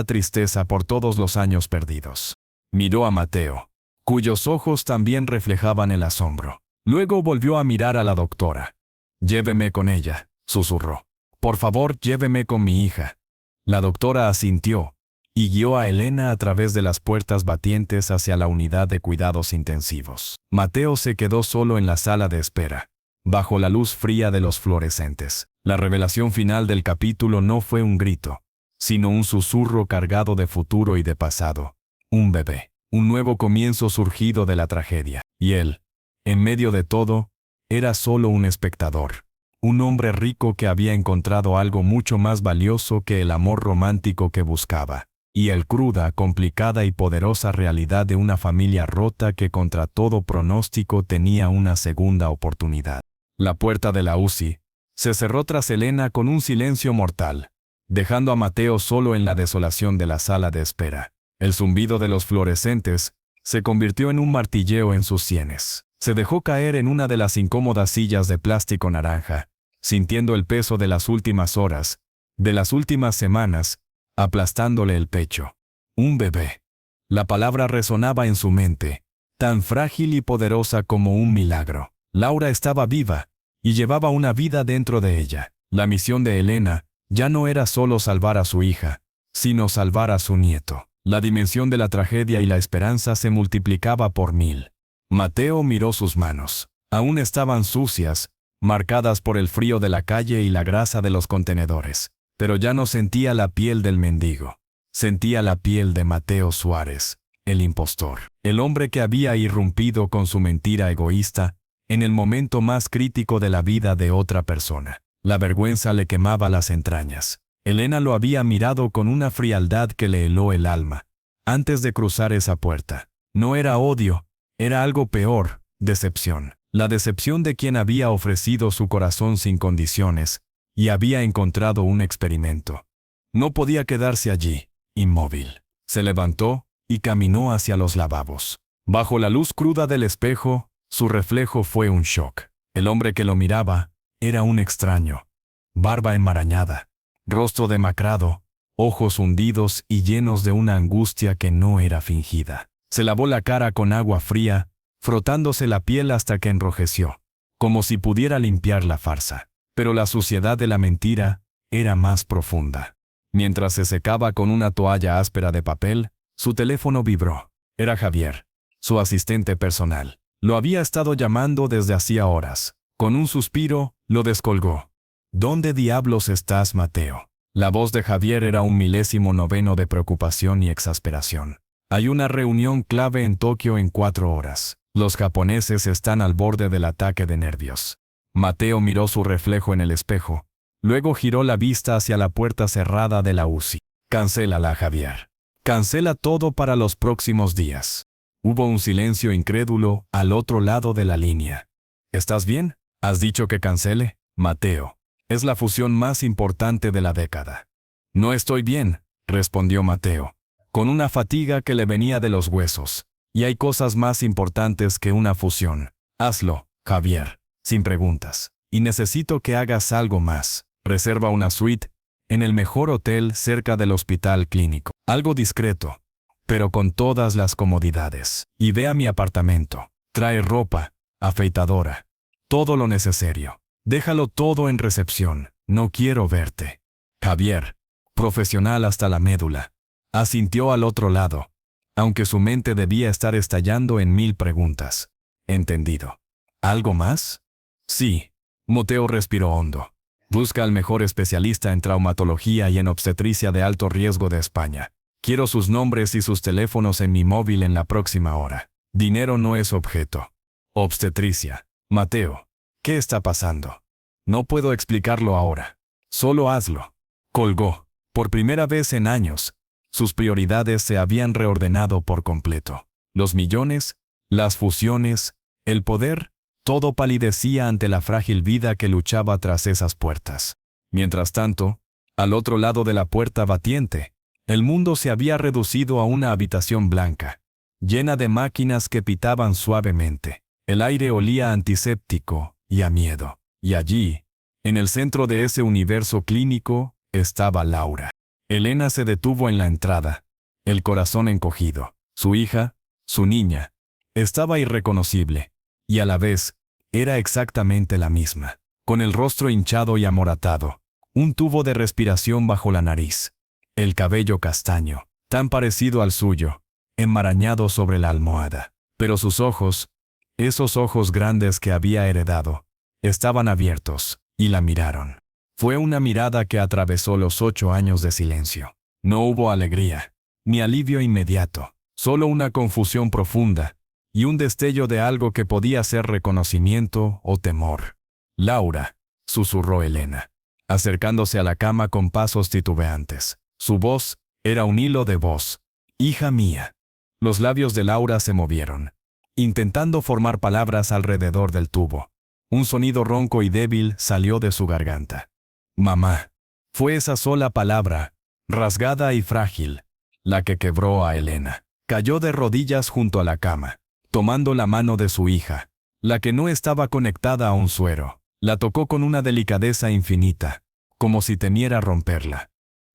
tristeza por todos los años perdidos. Miró a Mateo, cuyos ojos también reflejaban el asombro. Luego volvió a mirar a la doctora. «Lléveme con ella», susurró. «Por favor, lléveme con mi hija». La doctora asintió y guió a Elena a través de las puertas batientes hacia la unidad de cuidados intensivos. Mateo se quedó solo en la sala de espera, bajo la luz fría de los fluorescentes. La revelación final del capítulo no fue un grito, sino un susurro cargado de futuro y de pasado. Un bebé, un nuevo comienzo surgido de la tragedia. Y él, en medio de todo, era solo un espectador. Un hombre rico que había encontrado algo mucho más valioso que el amor romántico que buscaba, y el cruda, complicada y poderosa realidad de una familia rota que contra todo pronóstico tenía una segunda oportunidad. La puerta de la UCI se cerró tras Elena con un silencio mortal, dejando a Mateo solo en la desolación de la sala de espera. El zumbido de los fluorescentes se convirtió en un martilleo en sus sienes. Se dejó caer en una de las incómodas sillas de plástico naranja, sintiendo el peso de las últimas horas, de las últimas semanas, aplastándole el pecho. Un bebé. La palabra resonaba en su mente, tan frágil y poderosa como un milagro. Laura estaba viva, y llevaba una vida dentro de ella. La misión de Elena ya no era solo salvar a su hija, sino salvar a su nieto. La dimensión de la tragedia y la esperanza se multiplicaba por 1000. Mateo miró sus manos. Aún estaban sucias, marcadas por el frío de la calle y la grasa de los contenedores. Pero ya no sentía la piel del mendigo. Sentía la piel de Mateo Suárez, el impostor. El hombre que había irrumpido con su mentira egoísta en el momento más crítico de la vida de otra persona. La vergüenza le quemaba las entrañas. Elena lo había mirado con una frialdad que le heló el alma. Antes de cruzar esa puerta, no era odio, era algo peor, decepción. La decepción de quien había ofrecido su corazón sin condiciones y había encontrado un experimento. No podía quedarse allí, inmóvil. Se levantó y caminó hacia los lavabos. Bajo la luz cruda del espejo, su reflejo fue un shock. El hombre que lo miraba era un extraño. Barba enmarañada, rostro demacrado, ojos hundidos y llenos de una angustia que no era fingida. Se lavó la cara con agua fría, frotándose la piel hasta que enrojeció, como si pudiera limpiar la farsa. Pero la suciedad de la mentira era más profunda. Mientras se secaba con una toalla áspera de papel, su teléfono vibró. Era Javier, su asistente personal. Lo había estado llamando desde hacía horas. Con un suspiro, Lo descolgó. ¿Dónde diablos estás, Mateo? La voz de Javier era un milésimo noveno de preocupación y exasperación. Hay una reunión clave en Tokio en 4 horas. Los japoneses están al borde del ataque de nervios. Mateo miró su reflejo en el espejo. Luego giró la vista hacia la puerta cerrada de la UCI. Cancélala, Javier. Cancela todo para los próximos días. Hubo un silencio incrédulo al otro lado de la línea. ¿Estás bien? ¿Has dicho que cancele? Mateo. Es la fusión más importante de la década. No estoy bien, respondió Mateo, con una fatiga que le venía de los huesos. Y hay cosas más importantes que una fusión. Hazlo, Javier, sin preguntas. Y necesito que hagas algo más. Reserva una suite en el mejor hotel cerca del hospital clínico. Algo discreto, pero con todas las comodidades. Y ve a mi apartamento. Trae ropa, afeitadora, todo lo necesario. Déjalo todo en recepción. No quiero verte. Javier, profesional hasta la médula, asintió al otro lado, aunque su mente debía estar estallando en 1000 preguntas. ¿Entendido? ¿Algo más? Sí. Mateo respiró hondo. Busca al mejor especialista en traumatología y en obstetricia de alto riesgo de España. Quiero sus nombres y sus teléfonos en mi móvil en la próxima hora. Dinero no es objeto. Obstetricia. Mateo, ¿qué está pasando? No puedo explicarlo ahora. Solo hazlo. Colgó. Por primera vez en años, sus prioridades se habían reordenado por completo. Los millones, las fusiones, el poder, todo palidecía ante la frágil vida que luchaba tras esas puertas. Mientras tanto, al otro lado de la puerta batiente, el mundo se había reducido a una habitación blanca, llena de máquinas que pitaban suavemente. El aire olía a antiséptico y a miedo. Y allí, en el centro de ese universo clínico, estaba Laura. Elena se detuvo en la entrada, el corazón encogido. Su hija, su niña, estaba irreconocible, y a la vez, era exactamente la misma, con el rostro hinchado y amoratado, un tubo de respiración bajo la nariz, el cabello castaño, tan parecido al suyo, enmarañado sobre la almohada. Pero sus ojos, esos ojos grandes que había heredado, estaban abiertos, y la miraron. Fue una mirada que atravesó los 8 años de silencio. No hubo alegría, ni alivio inmediato, solo una confusión profunda, y un destello de algo que podía ser reconocimiento o temor. Laura, susurró Elena, acercándose a la cama con pasos titubeantes. Su voz era un hilo de voz. Hija mía. Los labios de Laura se movieron, intentando formar palabras alrededor del tubo. Un sonido ronco y débil salió de su garganta. Mamá. Fue esa sola palabra, rasgada y frágil, la que quebró a Elena. Cayó de rodillas junto a la cama, tomando la mano de su hija, la que no estaba conectada a un suero. La tocó con una delicadeza infinita, como si temiera romperla.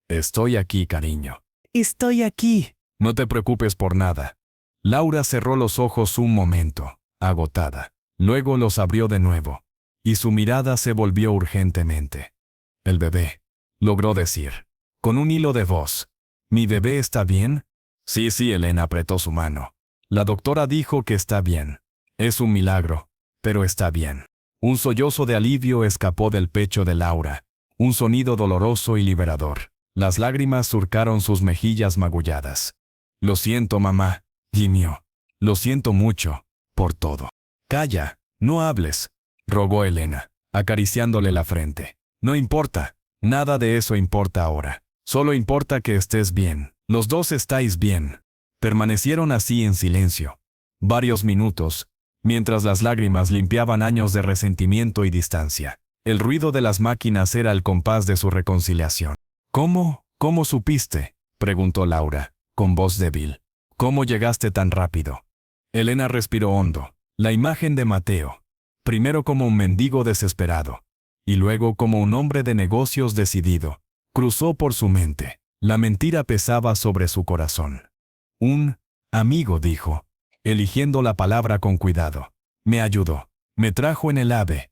Estoy aquí, cariño. Estoy aquí. No te preocupes por nada. Laura cerró los ojos un momento, agotada. Luego los abrió de nuevo, y su mirada se volvió urgentemente. El bebé, logró decir, con un hilo de voz. ¿Mi bebé está bien? Sí, Elena apretó su mano. La doctora dijo que está bien. Es un milagro, pero está bien. Un sollozo de alivio escapó del pecho de Laura, un sonido doloroso y liberador. Las lágrimas surcaron sus mejillas magulladas. Lo siento, mamá, gimió. Lo siento mucho, por todo. Calla, no hables, rogó Elena, acariciándole la frente. No importa, nada de eso importa ahora. Solo importa que estés bien. Los dos estáis bien. Permanecieron así en silencio, varios minutos, mientras las lágrimas limpiaban años de resentimiento y distancia. El ruido de las máquinas era el compás de su reconciliación. ¿Cómo supiste?, preguntó Laura, con voz débil. ¿Cómo llegaste tan rápido? Elena respiró hondo. La imagen de Mateo, primero como un mendigo desesperado, y luego como un hombre de negocios decidido, cruzó por su mente. La mentira pesaba sobre su corazón. Un amigo, dijo, eligiendo la palabra con cuidado. Me ayudó. Me trajo en el AVE.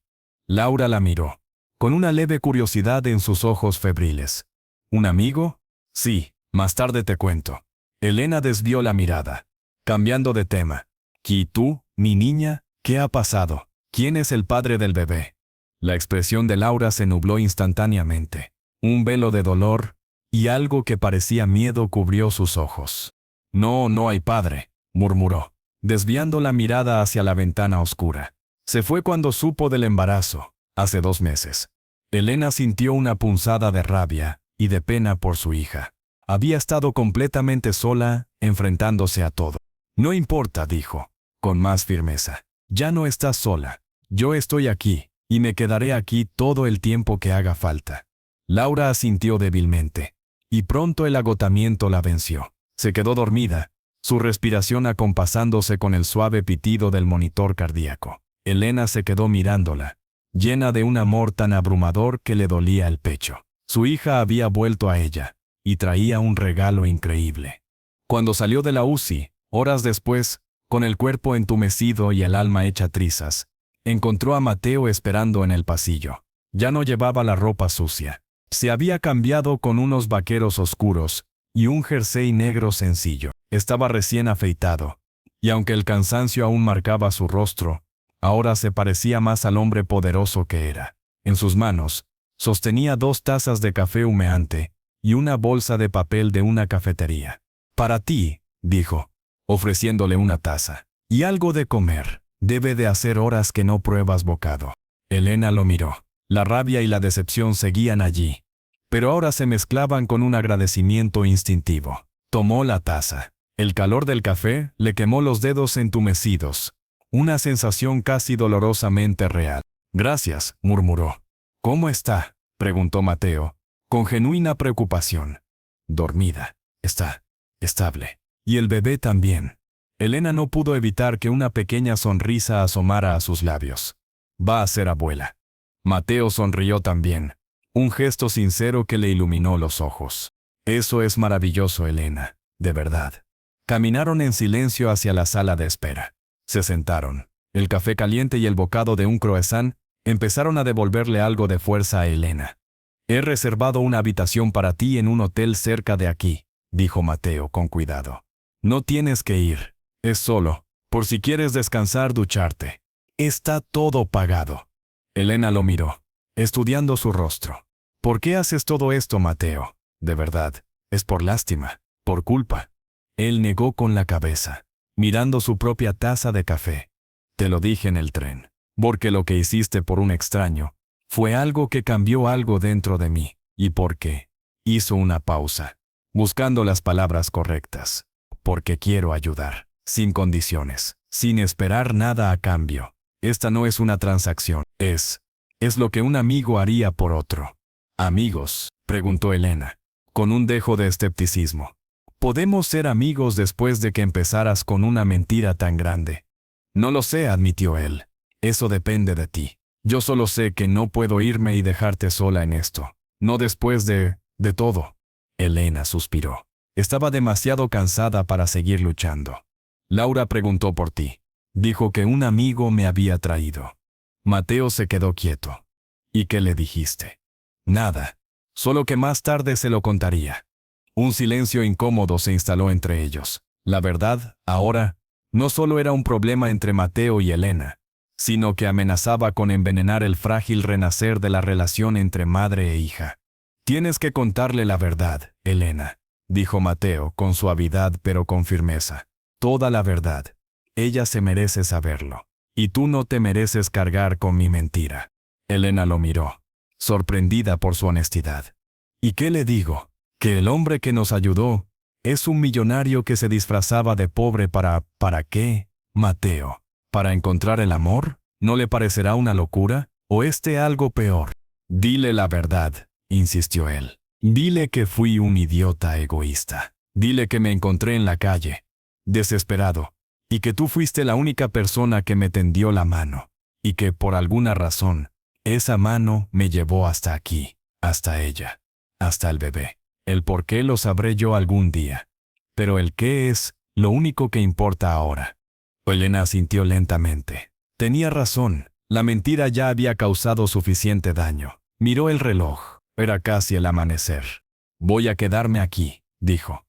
Laura la miró, con una leve curiosidad en sus ojos febriles. ¿Un amigo? Sí, más tarde te cuento. Elena desvió la mirada, cambiando de tema. ¿Y tú, mi niña, qué ha pasado? ¿Quién es el padre del bebé? La expresión de Laura se nubló instantáneamente. Un velo de dolor y algo que parecía miedo cubrió sus ojos. No, no hay padre, murmuró, desviando la mirada hacia la ventana oscura. Se fue cuando supo del embarazo, hace 2 meses. Elena sintió una punzada de rabia y de pena por su hija. Había estado completamente sola, enfrentándose a todo. No importa, dijo, con más firmeza. Ya no estás sola. Yo estoy aquí, y me quedaré aquí todo el tiempo que haga falta. Laura asintió débilmente, y pronto el agotamiento la venció. Se quedó dormida, su respiración acompasándose con el suave pitido del monitor cardíaco. Elena se quedó mirándola, llena de un amor tan abrumador que le dolía el pecho. Su hija había vuelto a ella, y traía un regalo increíble. Cuando salió de la UCI, horas después, con el cuerpo entumecido y el alma hecha trizas, encontró a Mateo esperando en el pasillo. Ya no llevaba la ropa sucia. Se había cambiado con unos vaqueros oscuros y un jersey negro sencillo. Estaba recién afeitado, y aunque el cansancio aún marcaba su rostro, ahora se parecía más al hombre poderoso que era. En sus manos, sostenía 2 tazas de café humeante y una bolsa de papel de una cafetería. Para ti, dijo, ofreciéndole una taza. Y algo de comer. Debe de hacer horas que no pruebas bocado. Elena lo miró. La rabia y la decepción seguían allí, pero ahora se mezclaban con un agradecimiento instintivo. Tomó la taza. El calor del café le quemó los dedos entumecidos. Una sensación casi dolorosamente real. Gracias, murmuró. ¿Cómo está?, preguntó Mateo, con genuina preocupación. Dormida. Está estable. Y el bebé también. Elena no pudo evitar que una pequeña sonrisa asomara a sus labios. Va a ser abuela. Mateo sonrió también, un gesto sincero que le iluminó los ojos. Eso es maravilloso, Elena, de verdad. Caminaron en silencio hacia la sala de espera. Se sentaron. El café caliente y el bocado de un croissant empezaron a devolverle algo de fuerza a Elena. He reservado una habitación para ti en un hotel cerca de aquí, dijo Mateo con cuidado. No tienes que ir. Es solo, por si quieres descansar, ducharte. Está todo pagado. Elena lo miró, estudiando su rostro. ¿Por qué haces todo esto, Mateo? De verdad, es por lástima, por culpa. Él negó con la cabeza, mirando su propia taza de café. Te lo dije en el tren, porque lo que hiciste por un extraño fue algo que cambió algo dentro de mí. ¿Y por qué? Hizo una pausa, buscando las palabras correctas. Porque quiero ayudar, sin condiciones, sin esperar nada a cambio. Esta no es una transacción, es lo que un amigo haría por otro. ¿Amigos?, preguntó Elena, con un dejo de escepticismo. ¿Podemos ser amigos después de que empezaras con una mentira tan grande? No lo sé, admitió él. Eso depende de ti. Yo solo sé que no puedo irme y dejarte sola en esto. No después de todo. Elena suspiró. Estaba demasiado cansada para seguir luchando. Laura preguntó por ti. Dijo que un amigo me había traído. Mateo se quedó quieto. ¿Y qué le dijiste? Nada. Solo que más tarde se lo contaría. Un silencio incómodo se instaló entre ellos. La verdad, ahora, no solo era un problema entre Mateo y Elena, sino que amenazaba con envenenar el frágil renacer de la relación entre madre e hija. Tienes que contarle la verdad, Elena, dijo Mateo con suavidad pero con firmeza. Toda la verdad. Ella se merece saberlo. Y tú no te mereces cargar con mi mentira. Elena lo miró, sorprendida por su honestidad. ¿Y qué le digo? Que el hombre que nos ayudó es un millonario que se disfrazaba de pobre ¿para qué, Mateo? ¿Para encontrar el amor? ¿No le parecerá una locura? ¿O algo peor? Dile la verdad, insistió él. Dile que fui un idiota egoísta. Dile que me encontré en la calle, desesperado, y que tú fuiste la única persona que me tendió la mano, y que por alguna razón, esa mano me llevó hasta aquí, hasta ella, hasta el bebé. El por qué lo sabré yo algún día. Pero el qué es lo único que importa ahora. Elena asintió lentamente. Tenía razón, la mentira ya había causado suficiente daño. Miró el reloj. Era casi el amanecer. Voy a quedarme aquí, dijo.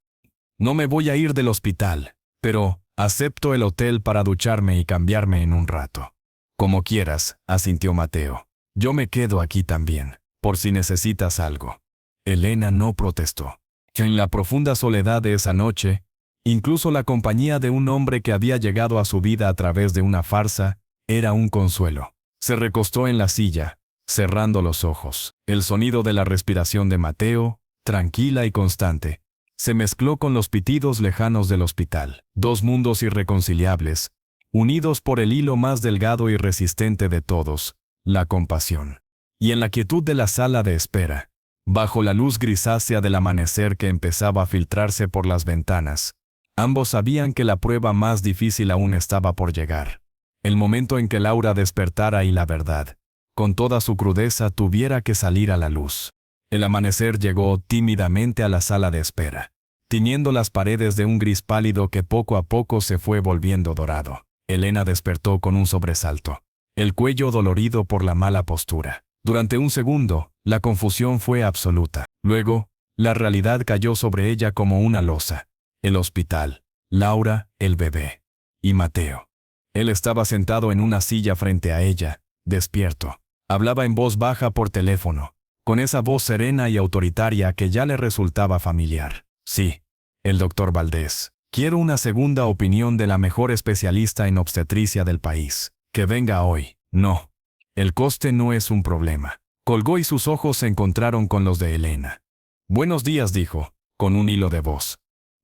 No me voy a ir del hospital, pero acepto el hotel para ducharme y cambiarme en un rato. Como quieras, asintió Mateo. Yo me quedo aquí también, por si necesitas algo. Elena no protestó. En la profunda soledad de esa noche, incluso la compañía de un hombre que había llegado a su vida a través de una farsa era un consuelo. Se recostó en la silla, cerrando los ojos. El sonido de la respiración de Mateo, tranquila y constante, se mezcló con los pitidos lejanos del hospital. Dos mundos irreconciliables, unidos por el hilo más delgado y resistente de todos, la compasión. Y en la quietud de la sala de espera, bajo la luz grisácea del amanecer que empezaba a filtrarse por las ventanas, ambos sabían que la prueba más difícil aún estaba por llegar. El momento en que Laura despertara y la verdad, con toda su crudeza, tuviera que salir a la luz. El amanecer llegó tímidamente a la sala de espera, tiñendo las paredes de un gris pálido que poco a poco se fue volviendo dorado. Elena despertó con un sobresalto, el cuello dolorido por la mala postura. Durante un segundo, la confusión fue absoluta. Luego, la realidad cayó sobre ella como una losa. El hospital, Laura, el bebé y Mateo. Él estaba sentado en una silla frente a ella, despierto. Hablaba en voz baja por teléfono, con esa voz serena y autoritaria que ya le resultaba familiar. Sí, el doctor Valdés. Quiero una segunda opinión de la mejor especialista en obstetricia del país. Que venga hoy. No. El coste no es un problema. Colgó y sus ojos se encontraron con los de Elena. Buenos días, dijo, con un hilo de voz.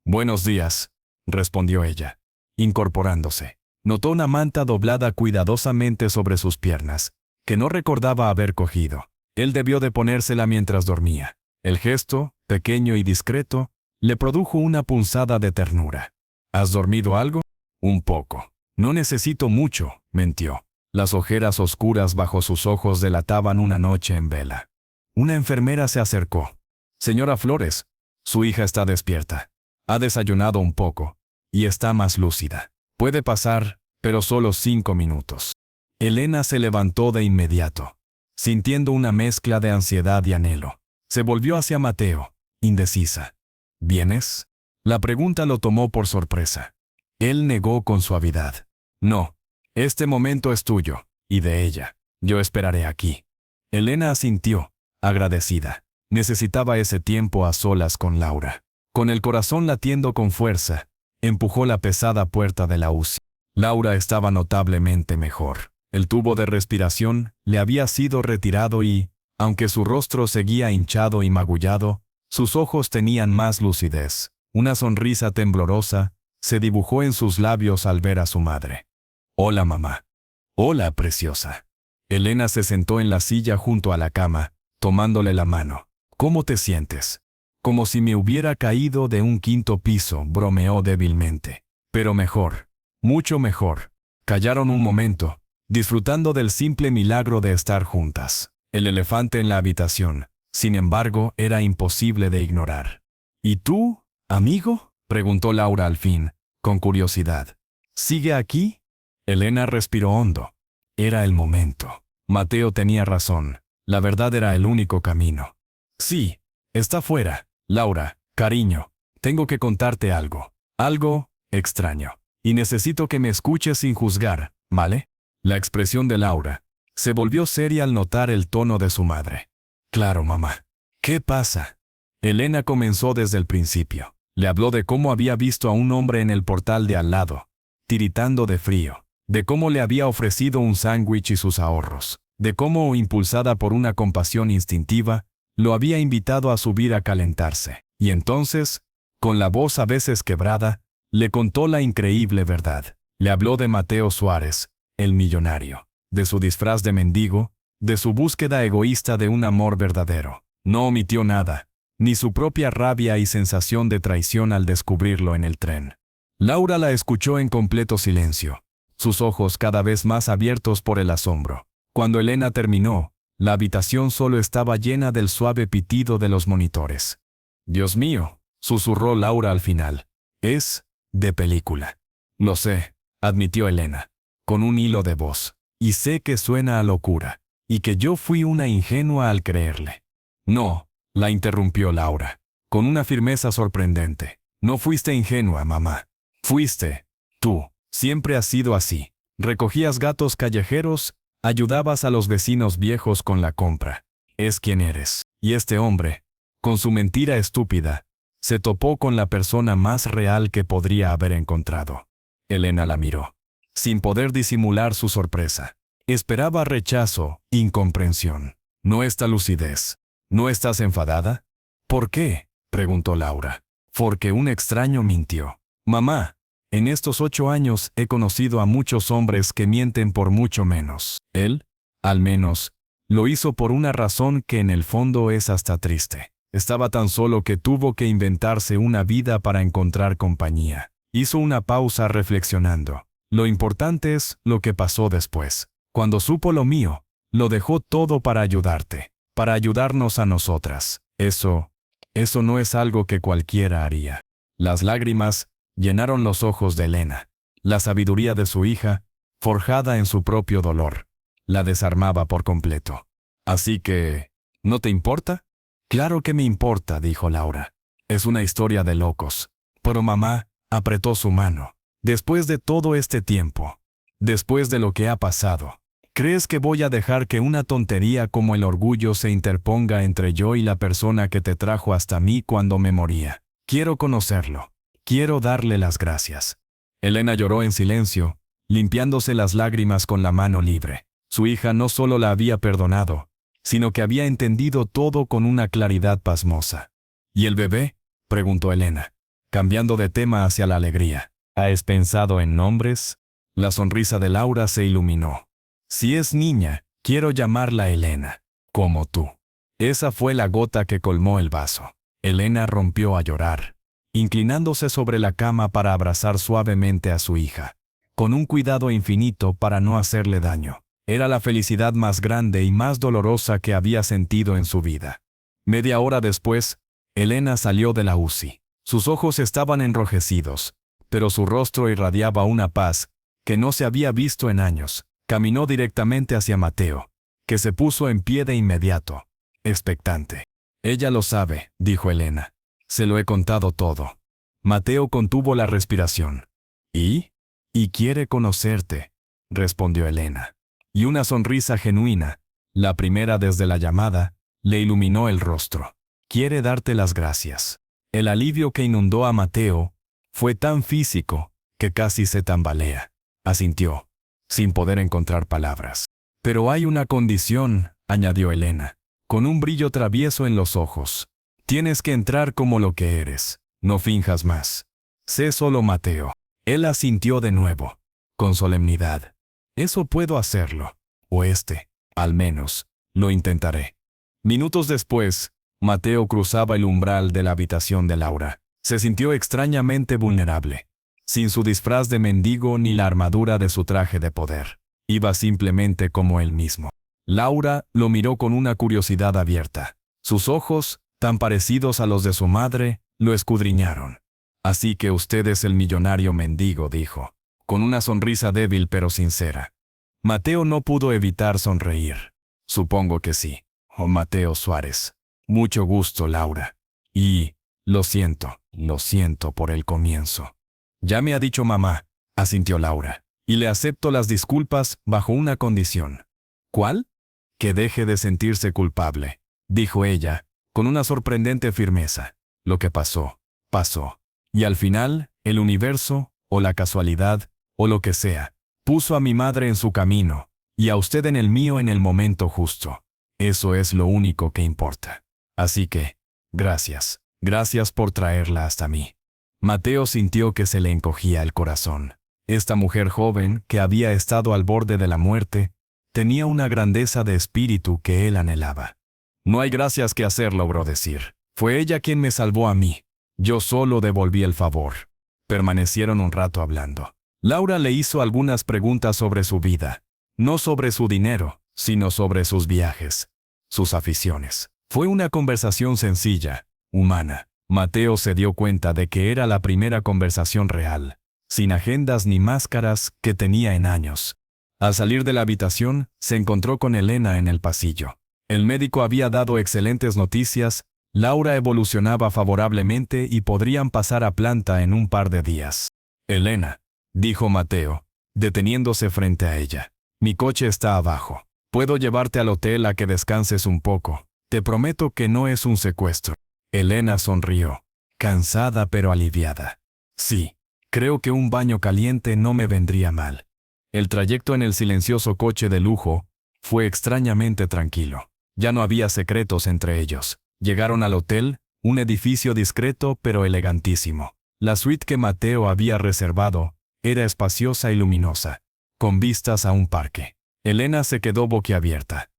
Buenos días, respondió ella, incorporándose. Notó una manta doblada cuidadosamente sobre sus piernas, que no recordaba haber cogido. Él debió de ponérsela mientras dormía. El gesto, pequeño y discreto, le produjo una punzada de ternura. ¿Has dormido algo? Un poco. No necesito mucho, mintió. Las ojeras oscuras bajo sus ojos delataban una noche en vela. Una enfermera se acercó. Señora Flores, su hija está despierta. Ha desayunado un poco, y está más lúcida. Puede pasar, pero solo 5 minutos. Elena se levantó de inmediato, sintiendo una mezcla de ansiedad y anhelo. Se volvió hacia Mateo, indecisa. ¿Vienes? La pregunta lo tomó por sorpresa. Él negó con suavidad. No. Este momento es tuyo, y de ella. Yo esperaré aquí. Elena asintió, agradecida. Necesitaba ese tiempo a solas con Laura. Con el corazón latiendo con fuerza, empujó la pesada puerta de la UCI. Laura estaba notablemente mejor. El tubo de respiración le había sido retirado y, aunque su rostro seguía hinchado y magullado, sus ojos tenían más lucidez. Una sonrisa temblorosa se dibujó en sus labios al ver a su madre. Hola, mamá. Hola, preciosa. Elena se sentó en la silla junto a la cama, tomándole la mano. ¿Cómo te sientes? Como si me hubiera caído de un 5º piso, bromeó débilmente. Pero mejor. Mucho mejor. Callaron un momento, disfrutando del simple milagro de estar juntas. El elefante en la habitación, sin embargo, era imposible de ignorar. ¿Y tú, amigo?, preguntó Laura al fin, con curiosidad. ¿Sigue aquí? Elena respiró hondo. Era el momento. Mateo tenía razón. La verdad era el único camino. Sí, está fuera. Laura, cariño, tengo que contarte algo. Algo extraño. Y necesito que me escuches sin juzgar, ¿vale? La expresión de Laura se volvió seria al notar el tono de su madre. Claro, mamá. ¿Qué pasa? Elena comenzó desde el principio. Le habló de cómo había visto a un hombre en el portal de al lado, tiritando de frío. De cómo le había ofrecido un sándwich y sus ahorros, de cómo, impulsada por una compasión instintiva, lo había invitado a subir a calentarse. Y entonces, con la voz a veces quebrada, le contó la increíble verdad. Le habló de Mateo Suárez, el millonario, de su disfraz de mendigo, de su búsqueda egoísta de un amor verdadero. No omitió nada, ni su propia rabia y sensación de traición al descubrirlo en el tren. Laura la escuchó en completo silencio, sus ojos cada vez más abiertos por el asombro. Cuando Elena terminó, la habitación solo estaba llena del suave pitido de los monitores. Dios mío, susurró Laura al final. Es de película. Lo sé, admitió Elena, con un hilo de voz. Y sé que suena a locura, y que yo fui una ingenua al creerle. No, la interrumpió Laura, con una firmeza sorprendente. No fuiste ingenua, mamá. Fuiste tú. Siempre has sido así. Recogías gatos callejeros, Ayudabas a los vecinos viejos con la compra. Es quien eres. Y este hombre, con su mentira estúpida, se topó con la persona más real que podría haber encontrado. Elena la miró, sin poder disimular su sorpresa. Esperaba rechazo, incomprensión. No esta lucidez. ¿No estás enfadada? ¿Por qué?, preguntó Laura. Porque un extraño mintió. Mamá, en estos 8 años he conocido a muchos hombres que mienten por mucho menos. Él, al menos, lo hizo por una razón que en el fondo es hasta triste. Estaba tan solo que tuvo que inventarse una vida para encontrar compañía. Hizo una pausa reflexionando. Lo importante es lo que pasó después. Cuando supo lo mío, lo dejó todo para ayudarte, para ayudarnos a nosotras. Eso no es algo que cualquiera haría. Las lágrimas llenaron los ojos de Elena. La sabiduría de su hija, forjada en su propio dolor, la desarmaba por completo. Así que, ¿no te importa? Claro que me importa, dijo Laura. Es una historia de locos. Pero mamá apretó su mano. Después de todo este tiempo, después de lo que ha pasado, ¿crees que voy a dejar que una tontería como el orgullo se interponga entre yo y la persona que te trajo hasta mí cuando me moría? Quiero conocerlo. Quiero darle las gracias. Elena lloró en silencio, limpiándose las lágrimas con la mano libre. Su hija no solo la había perdonado, sino que había entendido todo con una claridad pasmosa. ¿Y el bebé?, preguntó Elena, cambiando de tema hacia la alegría. ¿Has pensado en nombres? La sonrisa de Laura se iluminó. Si es niña, quiero llamarla Elena, como tú. Esa fue la gota que colmó el vaso. Elena rompió a llorar, inclinándose sobre la cama para abrazar suavemente a su hija, con un cuidado infinito para no hacerle daño. Era la felicidad más grande y más dolorosa que había sentido en su vida. Media hora después, Elena salió de la UCI. Sus ojos estaban enrojecidos, pero su rostro irradiaba una paz que no se había visto en años. Caminó directamente hacia Mateo, que se puso en pie de inmediato, expectante. Ella lo sabe, dijo Elena. Se lo he contado todo. Mateo contuvo la respiración. ¿Y? Y quiere conocerte, respondió Elena. Y una sonrisa genuina, la primera desde la llamada, le iluminó el rostro. Quiere darte las gracias. El alivio que inundó a Mateo fue tan físico que casi se tambalea. Asintió, sin poder encontrar palabras. Pero hay una condición, añadió Elena, con un brillo travieso en los ojos. Tienes que entrar como lo que eres. No finjas más. Sé solo Mateo. Él asintió de nuevo, con solemnidad. Eso puedo hacerlo. O al menos, lo intentaré. Minutos después, Mateo cruzaba el umbral de la habitación de Laura. Se sintió extrañamente vulnerable, sin su disfraz de mendigo ni la armadura de su traje de poder. Iba simplemente como él mismo. Laura lo miró con una curiosidad abierta. Sus ojos, tan parecidos a los de su madre, lo escudriñaron. Así que usted es el millonario mendigo, dijo, con una sonrisa débil pero sincera. Mateo no pudo evitar sonreír. Supongo que sí. Oh, Mateo Suárez. Mucho gusto, Laura. Y, lo siento por el comienzo. Ya me ha dicho mamá, asintió Laura, y le acepto las disculpas bajo una condición. ¿Cuál? Que deje de sentirse culpable, dijo ella, con una sorprendente firmeza. Lo que pasó, pasó. Y al final, el universo, o la casualidad, o lo que sea, puso a mi madre en su camino, y a usted en el mío en el momento justo. Eso es lo único que importa. Así que, gracias. Gracias por traerla hasta mí. Mateo sintió que se le encogía el corazón. Esta mujer joven, que había estado al borde de la muerte, tenía una grandeza de espíritu que él anhelaba. No hay gracias que hacer, logró decir. Fue ella quien me salvó a mí. Yo solo devolví el favor. Permanecieron un rato hablando. Laura le hizo algunas preguntas sobre su vida. No sobre su dinero, sino sobre sus viajes, sus aficiones. Fue una conversación sencilla, humana. Mateo se dio cuenta de que era la primera conversación real, sin agendas ni máscaras, que tenía en años. Al salir de la habitación, se encontró con Elena en el pasillo. El médico había dado excelentes noticias, Laura evolucionaba favorablemente y podrían pasar a planta en un par de días. Elena, dijo Mateo, deteniéndose frente a ella. Mi coche está abajo. Puedo llevarte al hotel a que descanses un poco. Te prometo que no es un secuestro. Elena sonrió, cansada pero aliviada. Sí, creo que un baño caliente no me vendría mal. El trayecto en el silencioso coche de lujo fue extrañamente tranquilo. Ya no había secretos entre ellos. Llegaron al hotel, un edificio discreto pero elegantísimo. La suite que Mateo había reservado era espaciosa y luminosa, con vistas a un parque. Elena se quedó boquiabierta.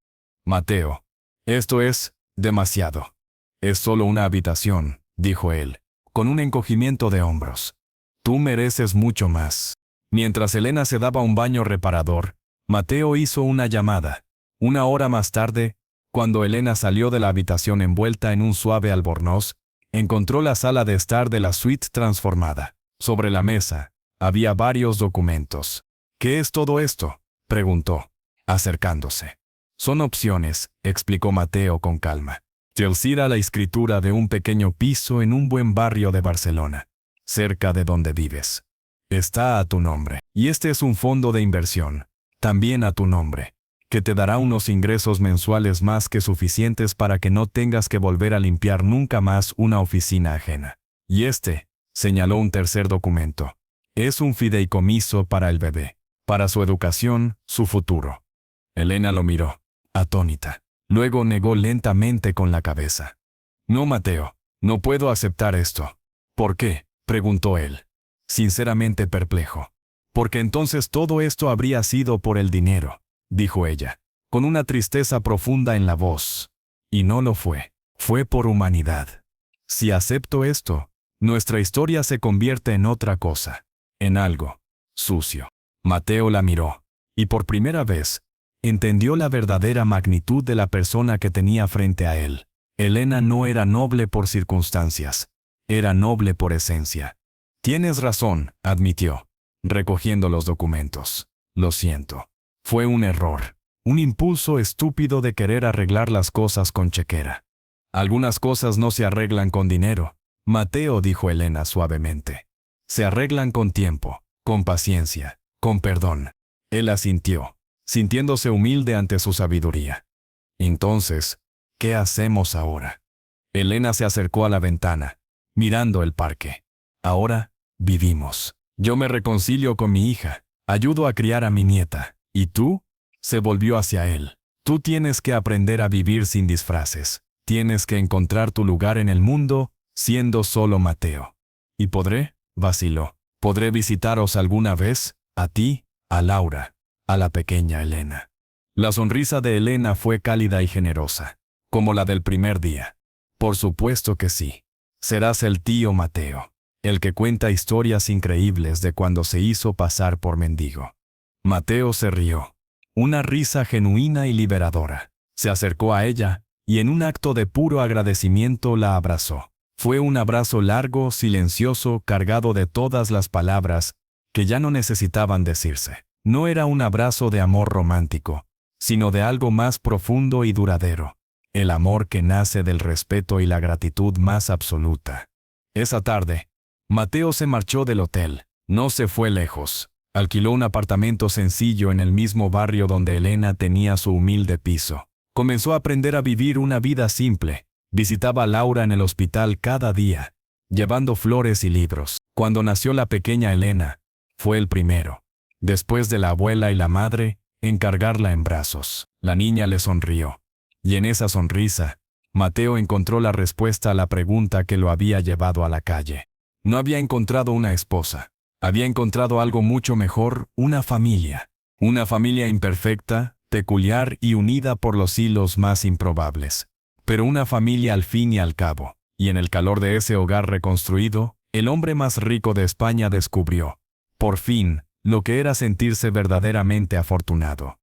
Mateo, esto es demasiado. Es solo una habitación, dijo él, con un encogimiento de hombros. Tú mereces mucho más. Mientras Elena se daba un baño reparador, Mateo hizo una llamada. Una hora más tarde, cuando Elena salió de la habitación envuelta en un suave albornoz, encontró la sala de estar de la suite transformada. Sobre la mesa, había varios documentos. ¿Qué es todo esto?, preguntó, acercándose. Son opciones, explicó Mateo con calma. Te auxilia la escritura de un pequeño piso en un buen barrio de Barcelona, cerca de donde vives. Está a tu nombre. Y este es un fondo de inversión, también a tu nombre, que te dará unos ingresos mensuales más que suficientes para que no tengas que volver a limpiar nunca más una oficina ajena. Y este, señaló un tercer documento, es un fideicomiso para el bebé, para su educación, su futuro. Elena lo miró, atónita. Luego negó lentamente con la cabeza. No, Mateo, no puedo aceptar esto. ¿Por qué?, preguntó él, sinceramente perplejo. Porque entonces todo esto habría sido por el dinero, dijo ella, con una tristeza profunda en la voz. Y no lo fue. Fue por humanidad. Si acepto esto, nuestra historia se convierte en otra cosa, en algo sucio. Mateo la miró, y por primera vez, entendió la verdadera magnitud de la persona que tenía frente a él. Elena no era noble por circunstancias, era noble por esencia. Tienes razón, admitió, recogiendo los documentos. Lo siento. Fue un error, un impulso estúpido de querer arreglar las cosas con chequera. Algunas cosas no se arreglan con dinero, Mateo, dijo Elena suavemente. Se arreglan con tiempo, con paciencia, con perdón. Él asintió, sintiéndose humilde ante su sabiduría. Entonces, ¿qué hacemos ahora? Elena se acercó a la ventana, mirando el parque. Ahora, vivimos. Yo me reconcilio con mi hija, ayudo a criar a mi nieta. ¿Y tú? Se volvió hacia él. Tú tienes que aprender a vivir sin disfraces. Tienes que encontrar tu lugar en el mundo, siendo solo Mateo. ¿Y podré?, vaciló. ¿Podré visitaros alguna vez? A ti, a Laura, a la pequeña Elena. La sonrisa de Elena fue cálida y generosa, como la del primer día. Por supuesto que sí. Serás el tío Mateo, el que cuenta historias increíbles de cuando se hizo pasar por mendigo. Mateo se rió. Una risa genuina y liberadora. Se acercó a ella, y en un acto de puro agradecimiento la abrazó. Fue un abrazo largo, silencioso, cargado de todas las palabras que ya no necesitaban decirse. No era un abrazo de amor romántico, sino de algo más profundo y duradero. El amor que nace del respeto y la gratitud más absoluta. Esa tarde, Mateo se marchó del hotel. No se fue lejos. Alquiló un apartamento sencillo en el mismo barrio donde Elena tenía su humilde piso. Comenzó a aprender a vivir una vida simple. Visitaba a Laura en el hospital cada día, llevando flores y libros. Cuando nació la pequeña Elena, fue el primero, después de la abuela y la madre, en cargarla en brazos. La niña le sonrió. Y en esa sonrisa, Mateo encontró la respuesta a la pregunta que lo había llevado a la calle. No había encontrado una esposa. Había encontrado algo mucho mejor, una familia. Una familia imperfecta, peculiar y unida por los hilos más improbables. Pero una familia al fin y al cabo. Y en el calor de ese hogar reconstruido, el hombre más rico de España descubrió, por fin, lo que era sentirse verdaderamente afortunado.